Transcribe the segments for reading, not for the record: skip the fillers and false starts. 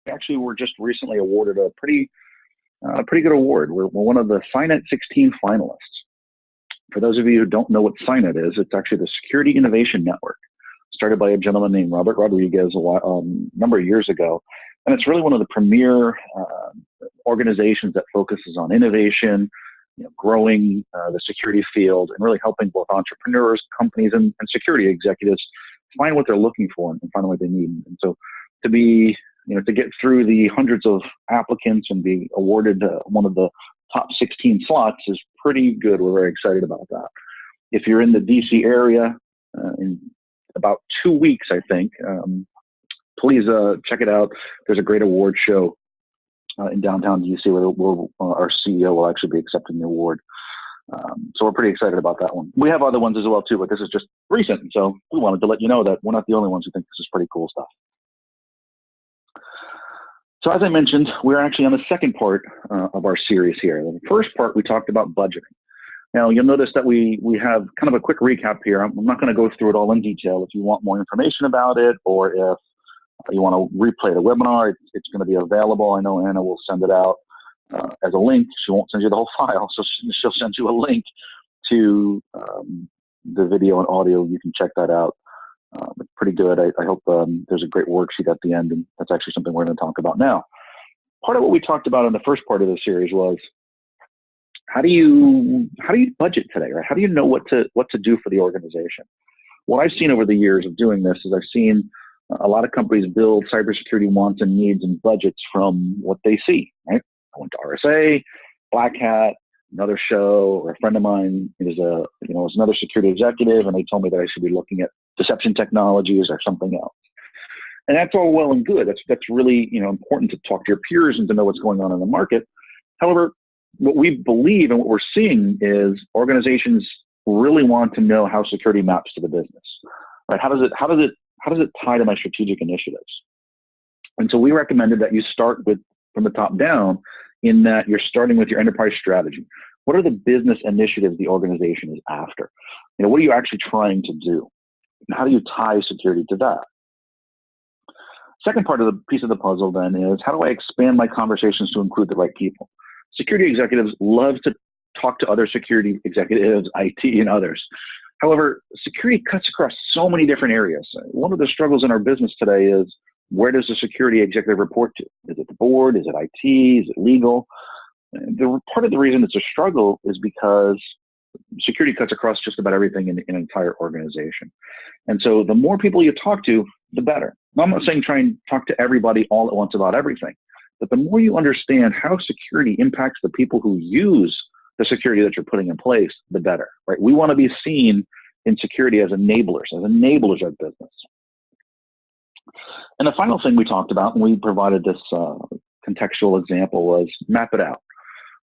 actually were just recently awarded a pretty good award. We're one of the SINET 16 finalists. For those of you who don't know what SINET is, it's actually the Security Innovation Network, started by a gentleman named Robert Rodriguez a number of years ago. And it's really one of the premier organizations that focuses on innovation, growing the security field, and really helping both entrepreneurs, companies, and security executives find what they're looking for and find what they need. And so to be, to get through the hundreds of applicants and be awarded one of the top 16 slots is pretty good. We're very excited about that. If you're in the DC area in about 2 weeks, I think, please check it out. There's a great award show in downtown DC where our CEO will actually be accepting the award. So we're pretty excited about that one. We have other ones as well too, but this is just recent. So we wanted to let you know that we're not the only ones who think this is pretty cool stuff. So as I mentioned, we're actually on the second part of our series here. In the first part, we talked about budgeting. Now, you'll notice that we have kind of a quick recap here. I'm not going to go through it all in detail. If you want more information about it, or if you want to replay the webinar, it's going to be available. I know Anna will send it out as a link. She won't send you the whole file, so she'll send you a link to the video and audio. You can check that out. It's pretty good. I hope there's a great worksheet at the end, and that's actually something we're going to talk about now. Part of what we talked about in the first part of the series was how do you budget today, right? How do you know what to do for the organization? What I've seen over the years of doing this is I've seen a lot of companies build cybersecurity wants and needs and budgets from what they see, right? I went to RSA, Black Hat, another show, or a friend of mine is another security executive, and they told me that I should be looking at deception technologies or something else. And that's all well and good. That's really important to talk to your peers and to know what's going on in the market. However, what we believe and what we're seeing is organizations really want to know how security maps to the business, right? How does it tie to my strategic initiatives? And so we recommended that you start from the top down, in that you're starting with your enterprise strategy. What are the business initiatives the organization is after? What are you actually trying to do? And how do you tie security to that? Second part of the piece of the puzzle then is, how do I expand my conversations to include the right people? Security executives love to talk to other security executives, IT, and others. However, security cuts across so many different areas. One of the struggles in our business today is, where does the security executive report to? Is it the board? Is it IT? Is it legal? Part of the reason it's a struggle is because security cuts across just about everything in an entire organization. And so the more people you talk to, the better. I'm not saying try and talk to everybody all at once about everything, but the more you understand how security impacts the people who use the security that you're putting in place, the better, right? We want to be seen in security as enablers of business. And the final thing we talked about, and we provided this contextual example, was map it out,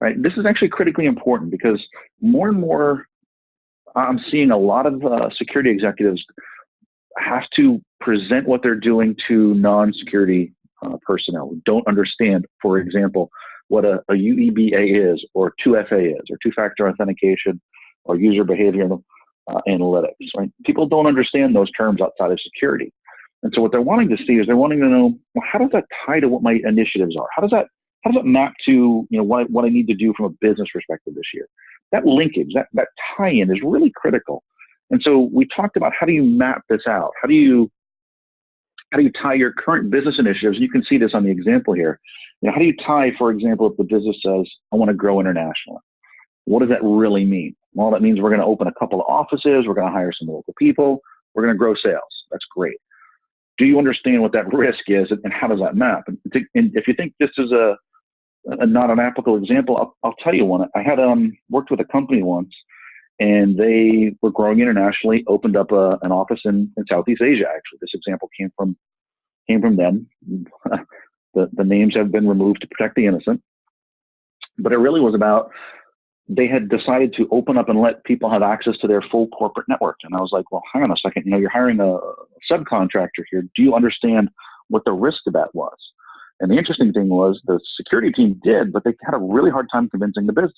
right? This is actually critically important because more and more I'm seeing a lot of security executives have to present what they're doing to non-security personnel who don't understand, for example, what a UEBA is, or 2FA is, or two-factor authentication, or user behavior analytics, right? People don't understand those terms outside of security. And so what they're wanting to see is they're wanting to know, well, how does that tie to what my initiatives are? How does that map to what I need to do from a business perspective this year? That linkage, that tie-in is really critical. And so we talked about, how do you map this out? How do you tie your current business initiatives? And you can see this on the example here. How do you tie, for example, if the business says, I want to grow internationally? What does that really mean? Well, that means we're going to open a couple of offices. We're going to hire some local people. We're going to grow sales. That's great. Do you understand what that risk is, and how does that map? And if you think this is not an applicable example, I'll tell you one. I had worked with a company once, and they were growing internationally, opened up an office in Southeast Asia. Actually, this example came from them. The names have been removed to protect the innocent, but it really was about, they had decided to open up and let people have access to their full corporate network. And I was like, well, hang on a second. You're hiring a subcontractor here. Do you understand what the risk of that was? And the interesting thing was, the security team did, but they had a really hard time convincing the business,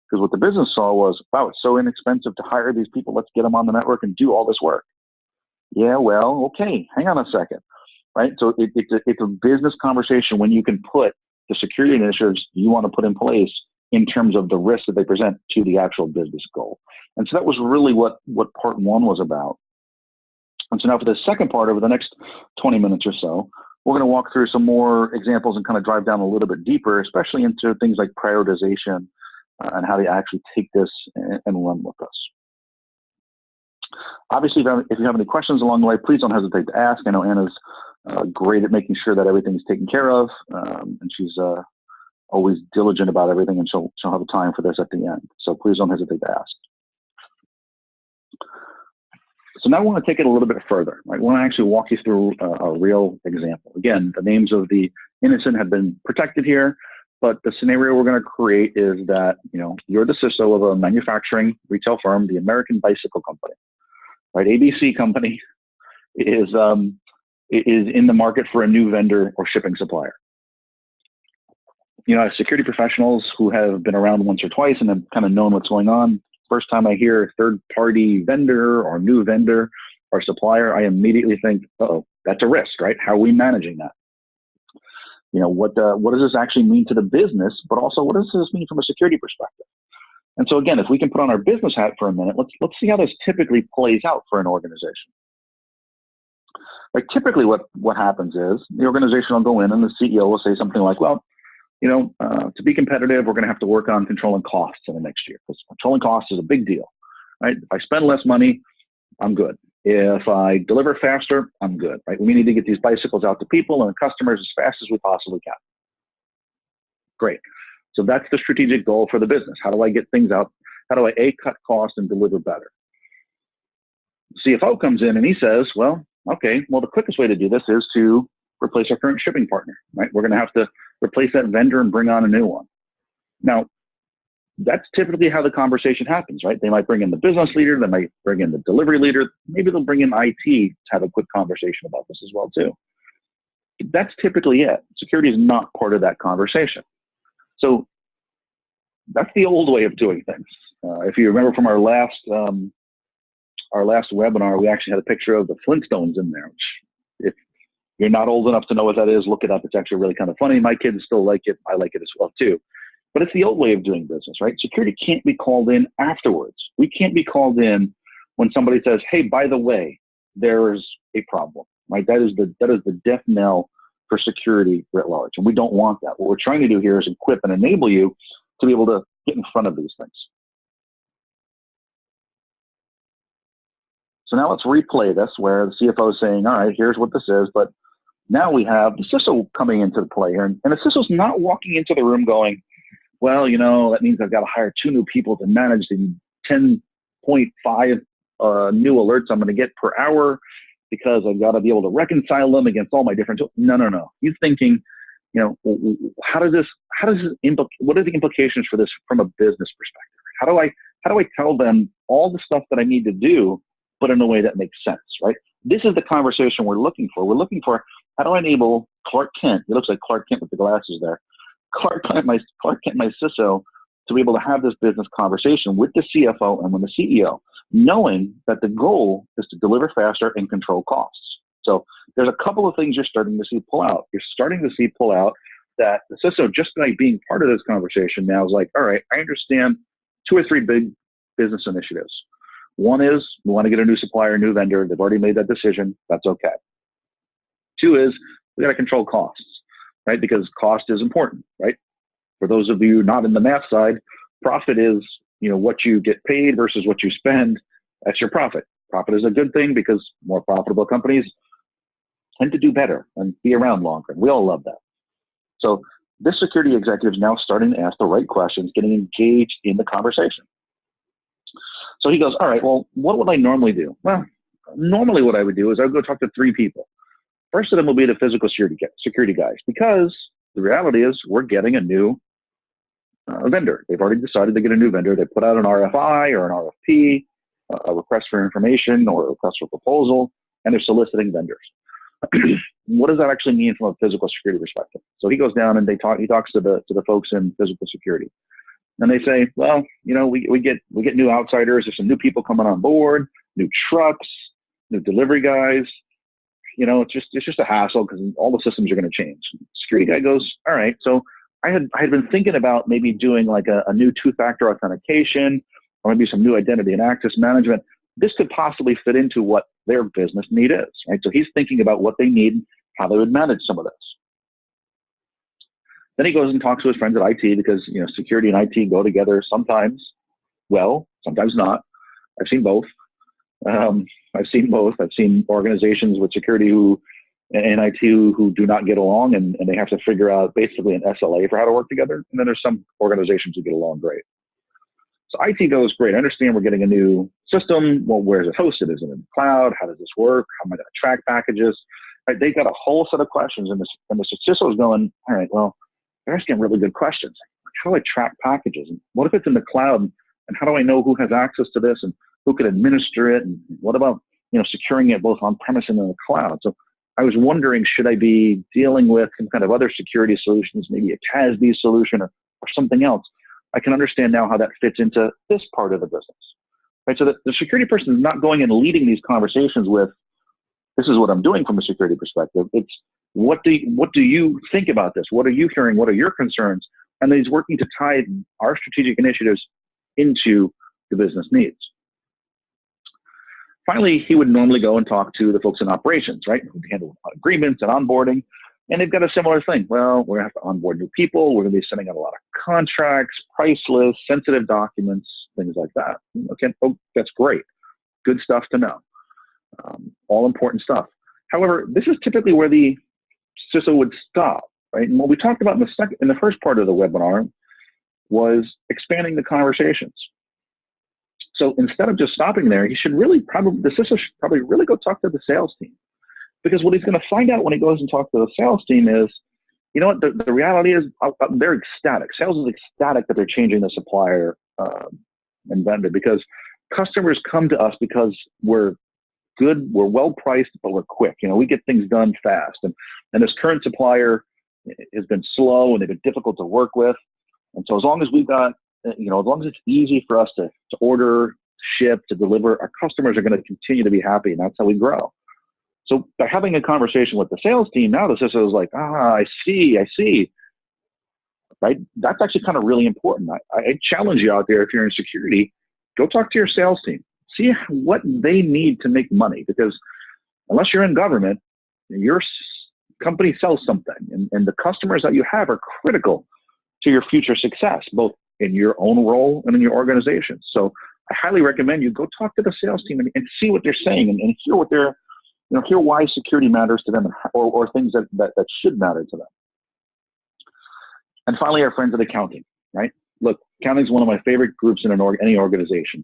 because what the business saw was, wow, it's so inexpensive to hire these people. Let's get them on the network and do all this work. Yeah, well, okay, hang on a second. right? So it's a business conversation when you can put the security initiatives you want to put in place in terms of the risks that they present to the actual business goal. And so that was really what part one was about. And so now for the second part, over the next 20 minutes or so, we're going to walk through some more examples and kind of drive down a little bit deeper, especially into things like prioritization and how to actually take this and run with us. Obviously, if you have any questions along the way, please don't hesitate to ask. I know Anna's great at making sure that everything's taken care of, and she's always diligent about everything, and she'll have time for this at the end. So please don't hesitate to ask. So now I want to take it a little bit further. I want to actually walk you through a real example. Again, the names of the innocent have been protected here, but the scenario we're going to create is that you're the CISO of a manufacturing retail firm, the American Bicycle Company, right? ABC Company is in the market for a new vendor or shipping supplier. As security professionals who have been around once or twice and have kind of known what's going on, first time I hear third-party vendor or new vendor or supplier, I immediately think, uh-oh, that's a risk, right? How are we managing that? What does this actually mean to the business, but also what does this mean from a security perspective? And so again, if we can put on our business hat for a minute, let's see how this typically plays out for an organization. Like typically what happens is the organization will go in and the CEO will say something like, well, to be competitive, we're going to have to work on controlling costs in the next year, because controlling costs is a big deal, right? If I spend less money, I'm good. If I deliver faster, I'm good, right? We need to get these bicycles out to people and customers as fast as we possibly can. Great. So that's the strategic goal for the business. How do I get things out? How do I cut costs and deliver better? The CFO comes in and he says, well, okay, the quickest way to do this is to replace our current shipping partner, right? We're going to have to replace that vendor and bring on a new one. Now, that's typically how the conversation happens, right? They might bring in the business leader, they might bring in the delivery leader, maybe they'll bring in IT to have a quick conversation about this as well too. That's typically it. Security is not part of that conversation. So that's the old way of doing things. If you remember from our last webinar, we actually had a picture of the Flintstones in there, which if you're not old enough to know what that is, look it up. It's actually really kind of funny. My kids still like it. I like it as well too. But it's the old way of doing business, right? Security can't be called in afterwards. We can't be called in when somebody says, hey, by the way, there's a problem, right? That is the death knell for security writ large. And we don't want that. What we're trying to do here is equip and enable you to be able to get in front of these things. So now let's replay this where the CFO is saying, all right, here's what this is. But now we have the CISO coming into the play here. And the CISO's not walking into the room going, well, that means I've got to hire 2 new people to manage the 10.5 new alerts I'm going to get per hour because I've got to be able to reconcile them against all my different tools. No. He's thinking, what are the implications for this from a business perspective? How do I tell them all the stuff that I need to do, but in a way that makes sense, right? This is the conversation we're looking for. We're looking for how do I enable Clark Kent, it looks like Clark Kent with the glasses there, Clark Kent, my CISO, to be able to have this business conversation with the CFO and with the CEO, knowing that the goal is to deliver faster and control costs. So there's a couple of things you're starting to see pull out. You're starting to see pull out that the CISO, just by being part of this conversation now, is like, all right, I understand 2 or 3 big business initiatives. One is we want to get a new supplier, a new vendor. They've already made that decision. That's okay. 2 is we got to control costs, right? Because cost is important, right? For those of you not in the math side, profit is, what you get paid versus what you spend. That's your profit. Profit is a good thing because more profitable companies tend to do better and be around longer. We all love that. So this security executive is now starting to ask the right questions, getting engaged in the conversation. So he goes, all right, well, what would I normally do? Well, normally what I would do is I would go talk to 3 people. First of them will be the physical security guys, because the reality is we're getting a new vendor. They've already decided to get a new vendor. They put out an RFI or an RFP, a request for information or a request for proposal, and they're soliciting vendors. What does that actually mean from a physical security perspective? So he goes down and he talks to the folks in physical security. And they say, well, we get new outsiders. There's some new people coming on board, new trucks, new delivery guys. it's just a hassle because all the systems are going to change. Security guy goes, all right. So I had been thinking about maybe doing like a new two-factor authentication or maybe some new identity and access management. This could possibly fit into what their business need is, right? So he's thinking about what they need, how they would manage some of this. Then he goes and talks to his friends at IT because, security and IT go together sometimes well, sometimes not. I've seen both. I've seen organizations with security and IT who do not get along and they have to figure out basically an SLA for how to work together. And then there's some organizations who get along great. So IT goes, great, I understand we're getting a new system. Well, where is it hosted? Is it in the cloud? How does this work? How am I going to track packages? Right, they've got a whole set of questions. And the CISO is going, all right, well, they're asking really good questions. How do I track packages? And what if it's in the cloud? And how do I know who has access to this and who can administer it? And what about, securing it both on premise and in the cloud? So I was wondering, should I be dealing with some kind of other security solutions, maybe a CASB solution or something else? I can understand now how that fits into this part of the business. Right? So the security person is not going and leading these conversations with, this is what I'm doing from a security perspective. It's what do you think about this? What are you hearing? What are your concerns? And then he's working to tie our strategic initiatives into the business needs. Finally, he would normally go and talk to the folks in operations, right? Who handle agreements and onboarding. And they've got a similar thing. Well, we're going to have to onboard new people. We're going to be sending out a lot of contracts, price lists, sensitive documents, things like that. Okay, oh, that's great. Good stuff to know. All important stuff. However, this is typically where the CISO would stop, right? And what we talked about in the first part of the webinar was expanding the conversations. So instead of just stopping there, the CISO should probably really go talk to the sales team. Because what he's going to find out when he goes and talks to the sales team is, the reality is they're ecstatic. Sales is ecstatic that they're changing the supplier and vendor because customers come to us because we're good, we're well priced, but we're quick. We get things done fast. And this current supplier has been slow and they've been difficult to work with. And so as long as we've got, as long as it's easy for us to order, ship, to deliver, our customers are going to continue to be happy, and that's how we grow. So by having a conversation with the sales team, now the CISO is like, I see, right? That's actually kind of really important. I challenge you out there, if you're in security, go talk to your sales team. See what they need to make money, because unless you're in government, your company sells something, and the customers that you have are critical to your future success, both in your own role and in your organization. So I highly recommend you go talk to the sales team and see what they're saying and hear what they're, hear why security matters to them or things that should matter to them. And finally, our friends at accounting, right? Look, accounting is one of my favorite groups in any organization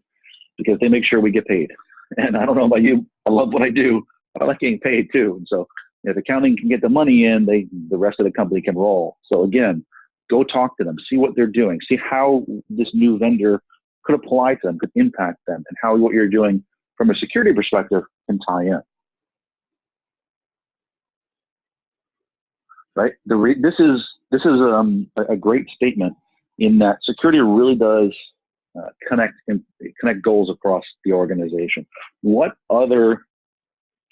because they make sure we get paid. And I don't know about you, I love what I do, but I like getting paid too. And so if accounting can get the money in, the rest of the company can roll. So again, go talk to them, see what they're doing, see how this new vendor could apply to them, could impact them, and how what you're doing from a security perspective can tie in. Right? This is a great statement in that security really does connect goals across the organization. What other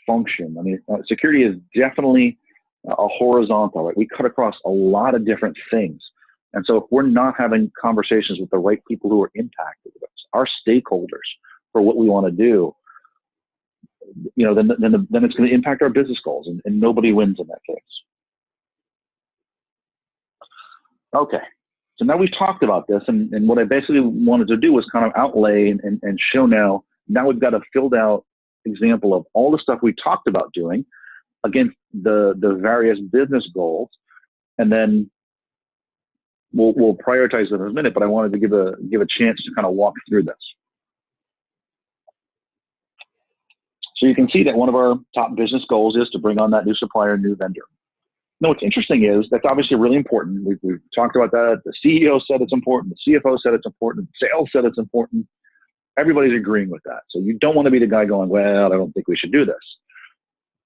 function? I mean, security is definitely a horizontal, right? We cut across a lot of different things. And so if we're not having conversations with the right people who are impacted with us, our stakeholders for what we want to do, then it's going to impact our business goals, and nobody wins in that case. Okay, so now we've talked about this, and what I basically wanted to do was kind of outlay and show now we've got a filled out example of all the stuff we talked about doing against the various business goals, and then we'll prioritize them in a minute, but I wanted to give a chance to kind of walk through this. So you can see that one of our top business goals is to bring on that new supplier, new vendor. Now, what's interesting is that's obviously really important. We've talked about that. The CEO said it's important. The CFO said it's important. Sales said it's important. Everybody's agreeing with that. So you don't want to be the guy going, well, I don't think we should do this.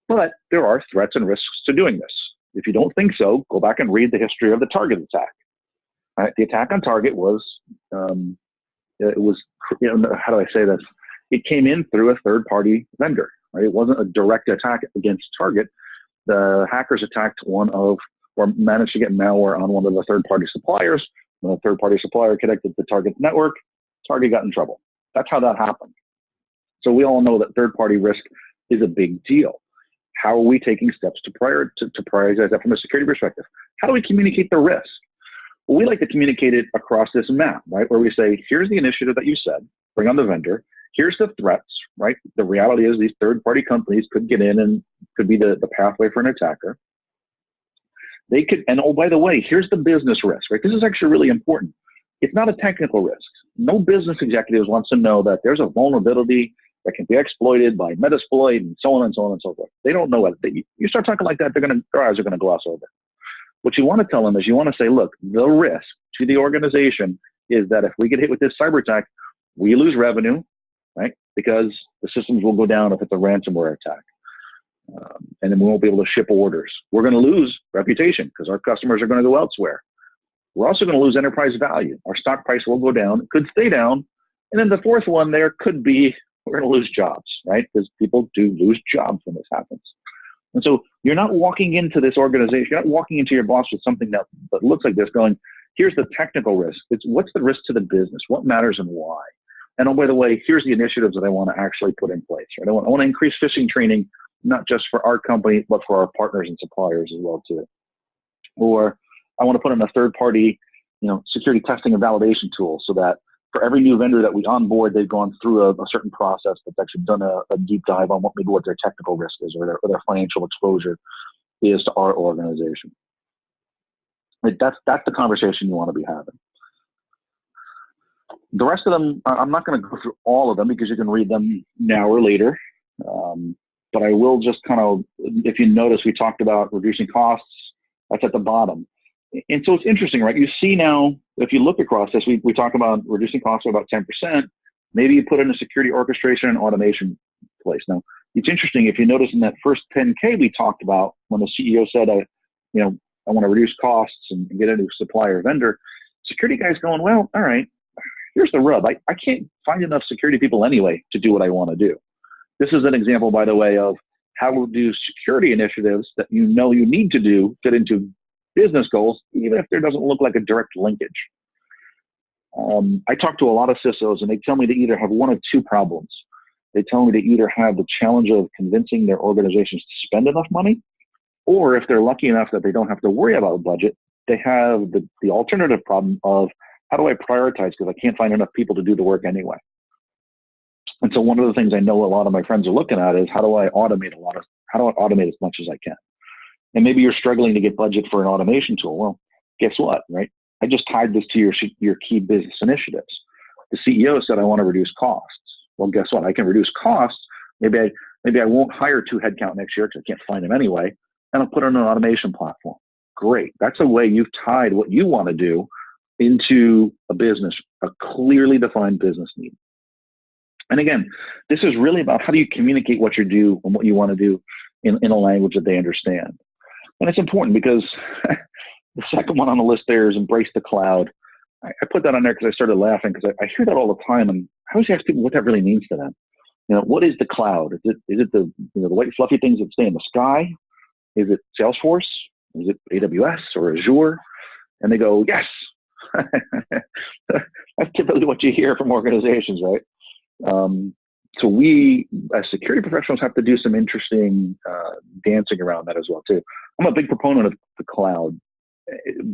But there are threats and risks to doing this. If you don't think so, go back and read the history of the Target attack. Right? The attack on Target was, how do I say this? It came in through a third-party vendor. right? It wasn't a direct attack against target. The hackers attacked or managed to get malware on one of the third-party suppliers. When the third-party supplier connected to target's network, target got in trouble. That's how that happened. So we all know that third-party risk is a big deal. How are we taking steps to prioritize that from a security perspective? How do we communicate the risk? Well, we like to communicate it across this map, right? Where we say, here's the initiative that you said, bring on the vendor. Here's the threats, right? The reality is these third-party companies could get in and could be the pathway for an attacker. They could, and oh, by the way, here's the business risk, right? This is actually really important. It's not a technical risk. No business executives wants to know that there's a vulnerability that can be exploited by Metasploit and so on and so on and so forth. They don't know it. You start talking like that, their eyes are going to gloss over. What you want to tell them is you want to say, look, the risk to the organization is that if we get hit with this cyber attack, we lose revenue, right? Because the systems will go down if it's a ransomware attack. And then we won't be able to ship orders. We're going to lose reputation because our customers are going to go elsewhere. We're also going to lose enterprise value. Our stock price will go down, it could stay down. And then the fourth one there could be, we're going to lose jobs, right? Because people do lose jobs when this happens. And so you're not walking into this organization, you're not walking into your boss with something that looks like this going, here's the technical risk. It's what's the risk to the business? What matters and why? And oh, by the way, here's the initiatives that I want to actually put in place. Right? I want to increase phishing training, not just for our company, but for our partners and suppliers as well too. Or I want to put in a third-party, security testing and validation tool so that for every new vendor that we onboard, they've gone through a certain process that's actually done a deep dive on what their technical risk is or their financial exposure is to our organization. That's the conversation you want to be having. The rest of them, I'm not going to go through all of them because you can read them now or later. But I will just kind of, if you notice, we talked about reducing costs. That's at the bottom. And so it's interesting, right? You see now, if you look across this, we talk about reducing costs by about 10%. Maybe you put in a security orchestration and automation place. Now, it's interesting. If you notice in that first 10K we talked about when the CEO said, I want to reduce costs and get a new supplier vendor, security guys going, well, all right, here's the rub. I can't find enough security people anyway to do what I want to do. This is an example, by the way, of how do security initiatives that you need to do fit into business goals, even if there doesn't look like a direct linkage. I talk to a lot of CISOs, and they tell me they either have one of two problems. They tell me they either have the challenge of convincing their organizations to spend enough money, or if they're lucky enough that they don't have to worry about a budget, they have the alternative problem of how do I prioritize because I can't find enough people to do the work anyway. And so one of the things I know a lot of my friends are looking at is how do I automate as much as I can? And maybe you're struggling to get budget for an automation tool. Well, guess what, right? I just tied this to your key business initiatives. The CEO said, I want to reduce costs. Well, guess what? I can reduce costs. Maybe I won't hire 2 headcount next year because I can't find them anyway, and I'll put in an automation platform. Great. That's a way you've tied what you want to do into a business, a clearly defined business need. And again, this is really about how do you communicate what you do and what you want to do in a language that they understand. And it's important because the second one on the list there is embrace the cloud. I put that on there because I started laughing because I hear that all the time, and I always ask people what that really means to them. What is the cloud? Is it the white fluffy things that stay in the sky? Is it Salesforce? Is it AWS or Azure? And they go, yes. That's typically what you hear from organizations, right? So we, as security professionals, have to do some interesting dancing around that as well, too. I'm a big proponent of the cloud.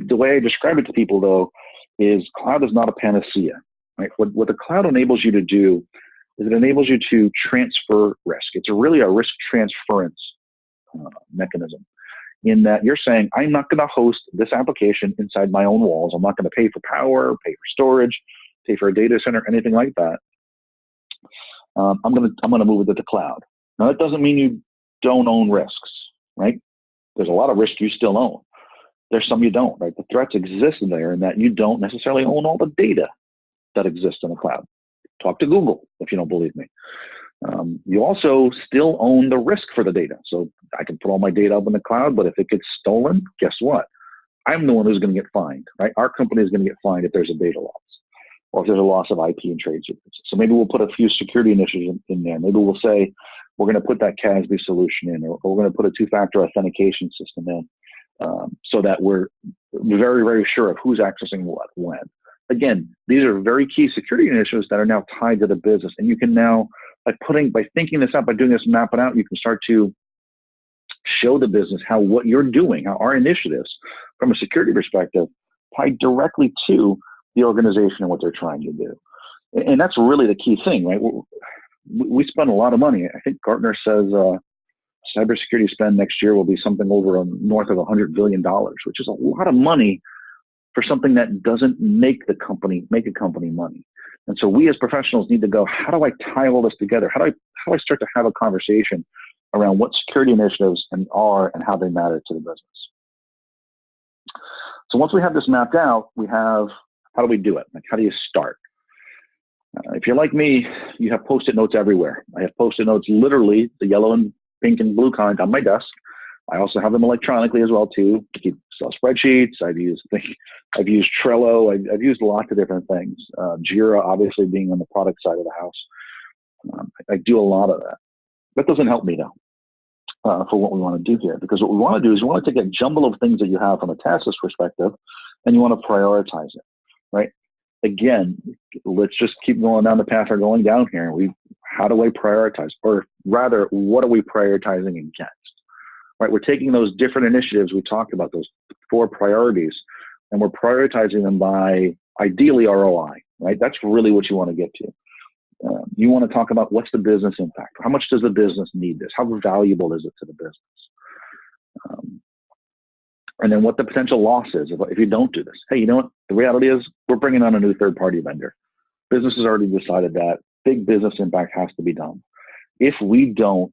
The way I describe it to people, though, is cloud is not a panacea, right? What the cloud enables you to do is it enables you to transfer risk. It's really a risk transference mechanism in that you're saying, I'm not going to host this application inside my own walls. I'm not going to pay for power, pay for storage, pay for a data center, anything like that. I'm going to move it to the cloud. Now, that doesn't mean you don't own risks, right? There's a lot of risk you still own. There's some you don't, right? The threats exist in there in that you don't necessarily own all the data that exists in the cloud. Talk to Google if you don't believe me. You also still own the risk for the data. So I can put all my data up in the cloud, but if it gets stolen, guess what? I'm the one who's going to get fined, right? Our company is going to get fined if there's a data loss or if there's a loss of IP and trade secrets. So maybe we'll put a few security initiatives in there. Maybe we'll say, we're going to put that CASB solution in, or we're going to put a two-factor authentication system in, so that we're very, very sure of who's accessing what when. Again, these are very key security initiatives that are now tied to the business, and you can now, by thinking this out, by doing this, map it out, you can start to show the business how what you're doing, how our initiatives from a security perspective tie directly to the organization and what they're trying to do. And that's really the key thing, right? We spend a lot of money. I think Gartner says cybersecurity spend next year will be something over north of $100 billion, which is a lot of money for something that doesn't make a company money. And so we as professionals need to go, how do I tie all this together? How do I start to have a conversation around what security initiatives are and how they matter to the business? So once we have this mapped out, we have, how do we do it? Like, how do you start? If you're like me, you have Post-it notes everywhere. I have Post-it notes, literally the yellow and pink and blue kind, on my desk. I also have them electronically as well too, to keep spreadsheets. I've used Trello. I've used lots of different things. Jira, obviously, being on the product side of the house. I do a lot of that. That doesn't help me though, for what we want to do here, because what we want to do is we want to take a jumble of things that you have from a task list perspective, and you want to prioritize it, right? Again, let's just keep going down the path we're going down here. How do I prioritize? Or rather, what are we prioritizing against? Right? We're taking those different initiatives we talked about, those 4 priorities, and we're prioritizing them by ideally ROI, right? That's really what you want to get to. You want to talk about what's the business impact? How much does the business need this? How valuable is it to the business? And then what the potential loss is if you don't do this. Hey, you know what? The reality is we're bringing on a new third-party vendor. Business has already decided that big business impact has to be done. If we don't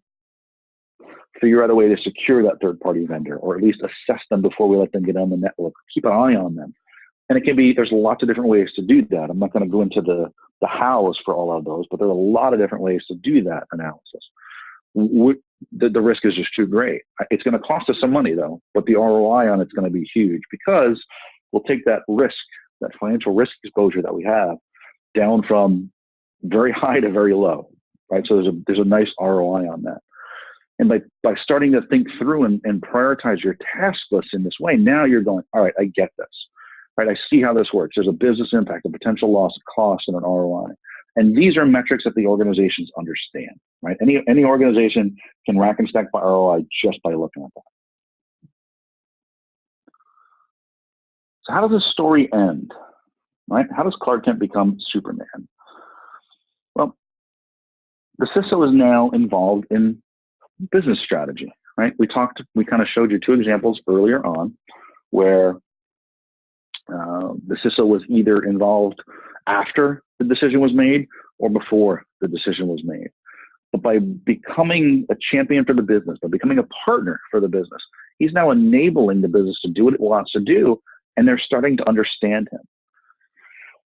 figure out a way to secure that third-party vendor, or at least assess them before we let them get on the network, keep an eye on them. And it can be, there's lots of different ways to do that. I'm not going to go into the hows for all of those, but there are a lot of different ways to do that analysis. The risk is just too great. It's going to cost us some money though, but the ROI on it's going to be huge, because we'll take that risk, that financial risk exposure that we have, down from very high to very low, right? So there's a nice ROI on that. And by starting to think through and prioritize your task list in this way, now you're going, all right, I get this, right? I see how this works. There's a business impact, a potential loss of cost, and an ROI. And these are metrics that the organizations understand, right? Any organization can rack and stack by ROI just by looking at that. So how does this story end, right? How does Clark Kent become Superman? Well, the CISO is now involved in business strategy, right? We kind of showed you 2 examples earlier on where the CISO was either involved after the decision was made or before the decision was made. But by becoming a champion for the business, by becoming a partner for the business, he's now enabling the business to do what it wants to do, and they're starting to understand him.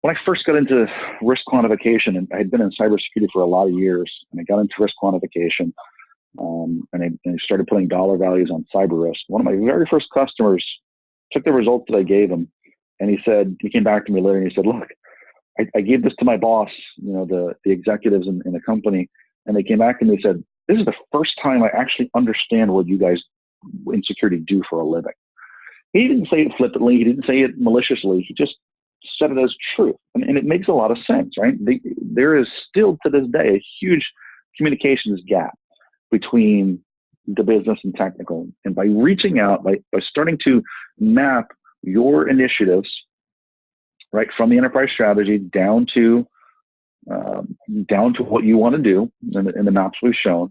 When I first got into risk quantification, and I had been in cybersecurity for a lot of years, and I got into risk quantification, and I started putting dollar values on cyber risk. One of my very first customers took the results that I gave him, and he came back to me later and he said, look, I gave this to my boss, the executives in the company, and they came back and they said, this is the first time I actually understand what you guys in security do for a living. He didn't say it flippantly. He didn't say it maliciously. He just said it as truth. And it makes a lot of sense, right? There is still to this day a huge communications gap between the business and technical. And by reaching out, by starting to map your initiatives, right, from the enterprise strategy down to what you want to do in the maps we've shown,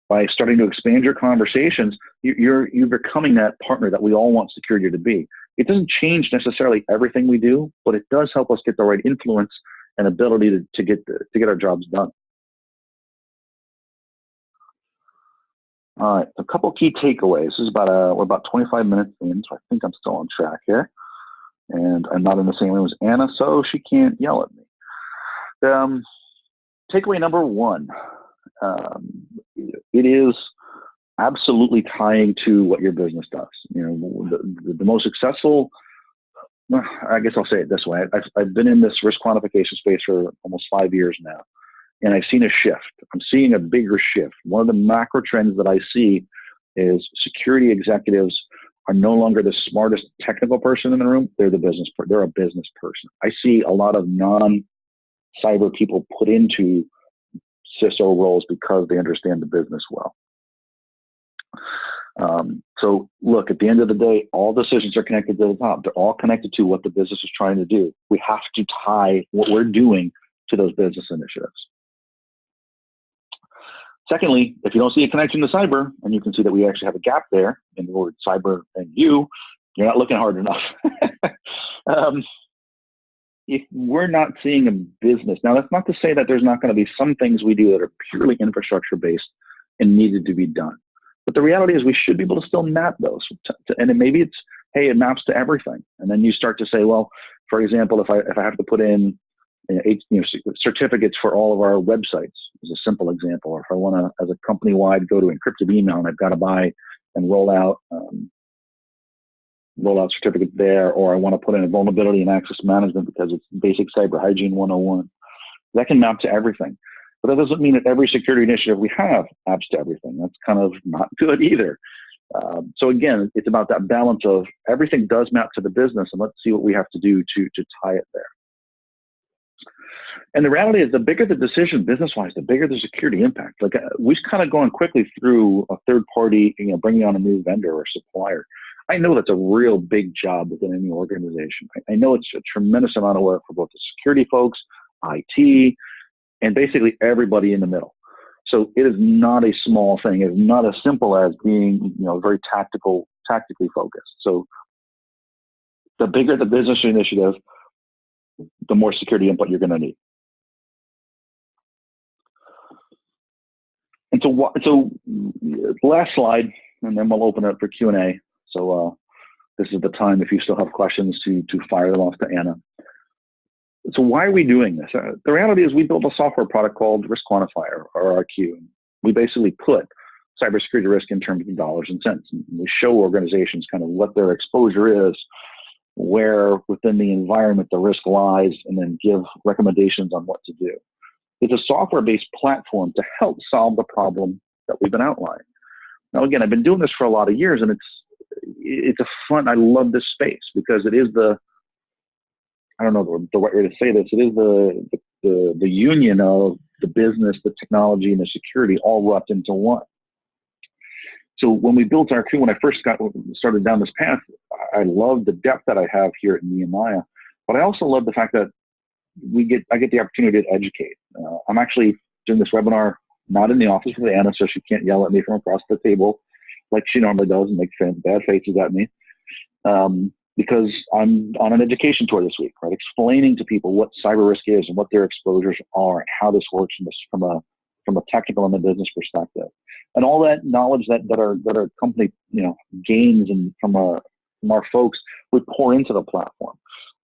by starting to expand your conversations, you're becoming that partner that we all want security to be. It doesn't change necessarily everything we do, but it does help us get the right influence and ability to get our jobs done. All right, a couple key takeaways. This is we're about 25 minutes in, so I think I'm still on track here. And I'm not in the same room as Anna, so she can't yell at me. Takeaway number 1, it is absolutely tying to what your business does. The most successful, I guess I'll say it this way. I've been in this risk quantification space for almost 5 years now. And I've seen a shift. I'm seeing a bigger shift. One of the macro trends that I see is security executives are no longer the smartest technical person in the room. They're they're a business person. I see a lot of non-cyber people put into CISO roles because they understand the business well. So look, at the end of the day, all decisions are connected to the top. They're all connected to what the business is trying to do. We have to tie what we're doing to those business initiatives. Secondly, if you don't see a connection to cyber, and you can see that we actually have a gap there in the word cyber and you're not looking hard enough. If we're not seeing a business, now that's not to say that there's not going to be some things we do that are purely infrastructure based and needed to be done. But the reality is we should be able to still map those. And then maybe it's, hey, it maps to everything. And then you start to say, well, for example, if I have to put in certificates for all of our websites, is a simple example. Or if I want to, as a company-wide, go to encrypted email and I've got to buy and roll out certificates there, or I want to put in a vulnerability and access management because it's basic cyber hygiene 101. That can map to everything. But that doesn't mean that every security initiative we have maps to everything. That's kind of not good either. So again, it's about that balance of everything does map to the business, and let's see what we have to do to tie it there. And the reality is, the bigger the decision business-wise, the bigger the security impact. Like we've kind of gone quickly through a third party, bringing on a new vendor or supplier. I know that's a real big job within any organization. I know it's a tremendous amount of work for both the security folks, IT, and basically everybody in the middle. So it is not a small thing. It's not as simple as being, very tactically focused. So the bigger the business initiative, the more security input you're going to need. And so last slide, and then we'll open it up for Q&A. So this is the time, if you still have questions, to fire them off to Anna. So why are we doing this? The reality is we built a software product called Risk Quantifier, or RQ. We basically put cybersecurity risk in terms of dollars and cents. And we show organizations kind of what their exposure is, where within the environment the risk lies, and then give recommendations on what to do. It's a software-based platform to help solve the problem that we've been outlining. Now, again, I've been doing this for a lot of years, and it's a fun, I love this space because it is I don't know the right way to say this. It is the union of the business, the technology, and the security all wrapped into one. So when we built our crew, when I first started down this path, I love the depth that I have here at Nehemiah, but I also love the fact that I get the opportunity to educate. I'm actually doing this webinar not in the office with Anna, so she can't yell at me from across the table like she normally does and make bad faces at me. Because I'm on an education tour this week, right? Explaining to people what cyber risk is and what their exposures are and how this works from a technical and a business perspective, and all that knowledge that our company gains and from our folks, we pour into the platform.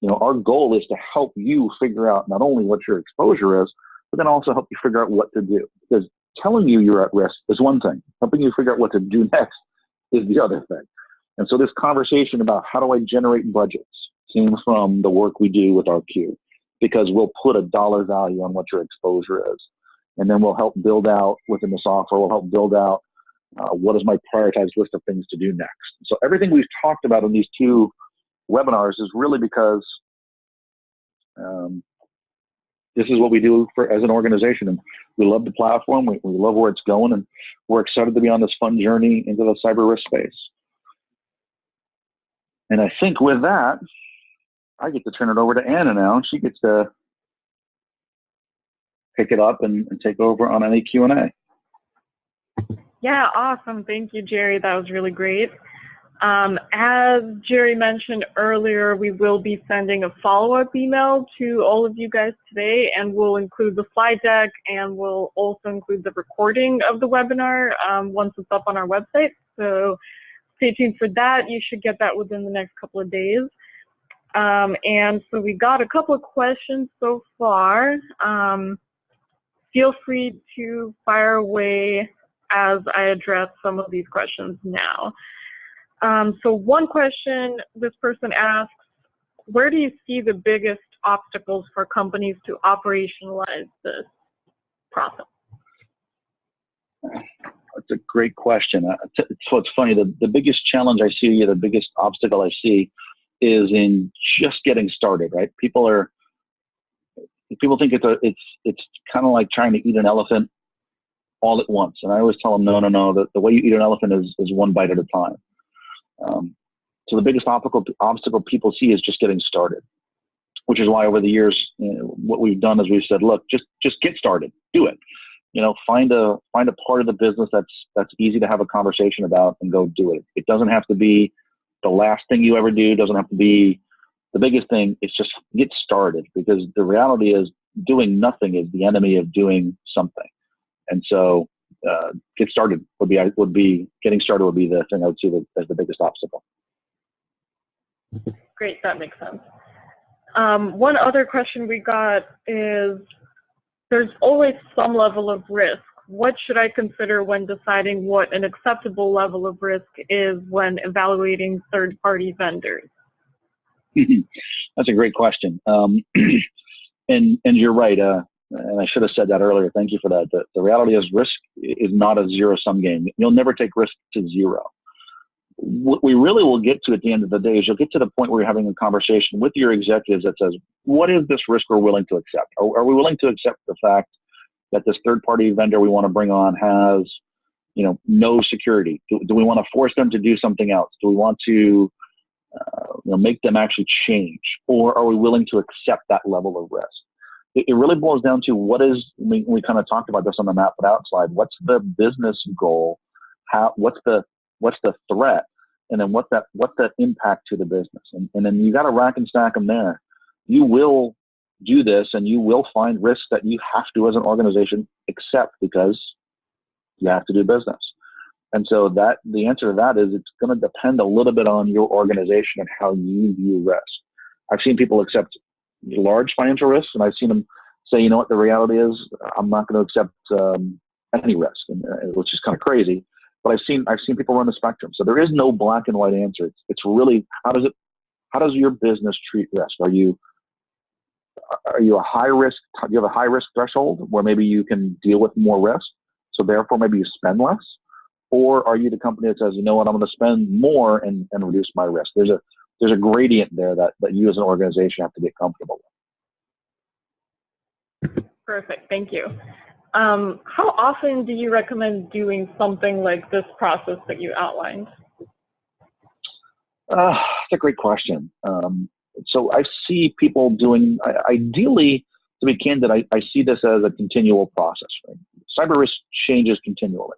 Our goal is to help you figure out not only what your exposure is, but then also help you figure out what to do. Because telling you you're at risk is one thing, helping you figure out what to do next is the other thing. And so this conversation about how do I generate budgets came from the work we do with RQ, because we'll put a dollar value on what your exposure is. And then we'll help build out within the software, we'll help build out what is my prioritized list of things to do next. So everything we've talked about in these two webinars is really because this is what we do as an organization. And we love the platform, we love where it's going, and we're excited to be on this fun journey into the cyber risk space. And I think with that, I get to turn it over to Anna now. She gets to pick it up and take over on any Q&A. Yeah, awesome. Thank you, Jerry. That was really great. As Jerry mentioned earlier, we will be sending a follow-up email to all of you guys today, and we'll include the slide deck, and we'll also include the recording of the webinar once it's up on our website. So stay tuned for that. You should get that within the next couple of days. And so we got a couple of questions so far. Feel free to fire away as I address some of these questions now. So one question this person asks, where do you see the biggest obstacles for companies to operationalize this? process? That's a great question. So it's funny, the biggest challenge I see, the biggest obstacle I see is in just getting started, right? People think it's kind of like trying to eat an elephant all at once. And I always tell them, no, the way you eat an elephant is one bite at a time. So the biggest obstacle people see is just getting started, which is why over the years, what we've done is we've said, look, just get started, do it. Find a part of the business that's easy to have a conversation about and go do it. It doesn't have to be the last thing you ever do. It doesn't have to be the biggest thing. It's just get started, because the reality is doing nothing is the enemy of doing something. And so getting started would be the thing I would see as the biggest obstacle. Great, that makes sense. One other question we got is, there's always some level of risk. What should I consider when deciding what an acceptable level of risk is when evaluating third-party vendors? That's a great question. And you're right. And I should have said that earlier. Thank you for that. The reality is risk is not a zero-sum game. You'll never take risk to zero. What we really will get to at the end of the day is you'll get to the point where you're having a conversation with your executives that says, what is this risk we're willing to accept? Are we willing to accept the fact that this third-party vendor we want to bring on has, no security? Do we want to force them to do something else? Do we want to make them actually change? Or are we willing to accept that level of risk? It really boils down to we kind of talked about this on the map it out slide. What's the business goal? What's the threat? And then what's that impact to the business? And then you got to rack and stack them there. You will do this, and you will find risks that you have to, as an organization, accept because you have to do business. And so the answer to that is it's going to depend a little bit on your organization and how you view risk. I've seen people accept large financial risks, and I've seen them say, you know what, the reality is I'm not going to accept any risk, which is kind of crazy. But I've seen people run the spectrum. So there is no black and white answer. It's really how does your business treat risk? Are you a high risk? Do you have a high risk threshold where maybe you can deal with more risk, so therefore maybe you spend less? Or are you the company that says, you know what, I'm going to spend more and reduce my risk? There's a gradient there that you as an organization have to get comfortable with. Perfect, thank you. How often do you recommend doing something like this process that you outlined? That's a great question. So I see people doing, ideally, to be candid, I see this as a continual process. Right? Cyber risk changes continually.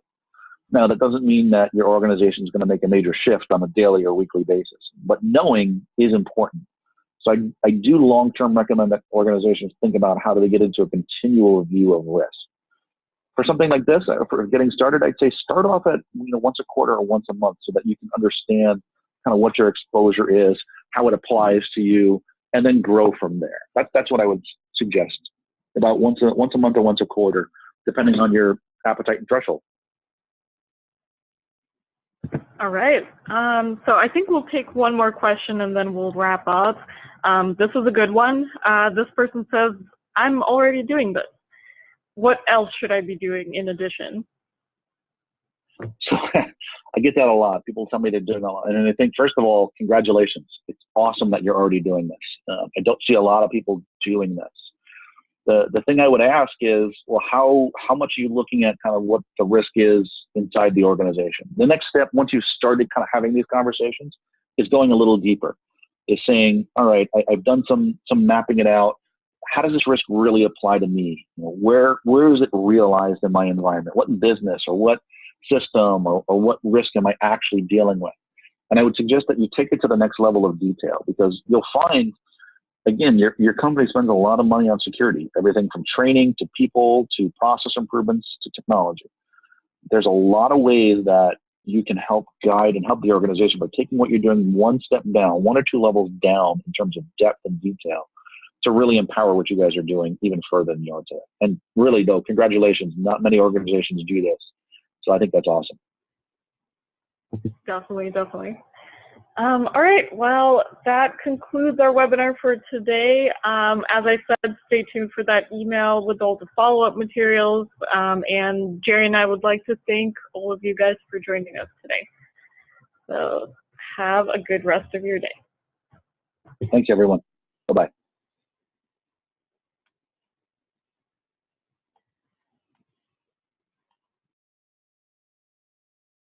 Now, that doesn't mean that your organization is going to make a major shift on a daily or weekly basis, but knowing is important. So I do long-term recommend that organizations think about how do they get into a continual view of risk. For something like this, for getting started, I'd say start off at once a quarter or once a month so that you can understand kind of what your exposure is, how it applies to you, and then grow from there. That's what I would suggest, about once a month or once a quarter, depending on your appetite and threshold. All right. So I think we'll take one more question and then we'll wrap up. This was a good one. This person says, I'm already doing this. What else should I be doing in addition? So I get that a lot. People tell me they're doing a lot. And I think, first of all, congratulations. It's awesome that you're already doing this. I don't see a lot of people doing this. The thing I would ask is, well, how much are you looking at kind of what the risk is inside the organization? The next step, once you've started kind of having these conversations, is going a little deeper, is saying, all right, I've done some mapping it out. How does this risk really apply to me? Where is it realized in my environment? What business or what system or what risk am I actually dealing with? And I would suggest that you take it to the next level of detail, because you'll find, again, your company spends a lot of money on security, everything from training to people to process improvements to technology. There's a lot of ways that you can help guide and help the organization by taking what you're doing one step down, one or two levels down in terms of depth and detail, to really empower what you guys are doing even further than you are today. And really, though, congratulations. Not many organizations do this. So I think that's awesome. Definitely. All right, well, that concludes our webinar for today. As I said, stay tuned for that email with all the follow-up materials. And Jerry and I would like to thank all of you guys for joining us today. So have a good rest of your day. Thanks, everyone. Bye-bye.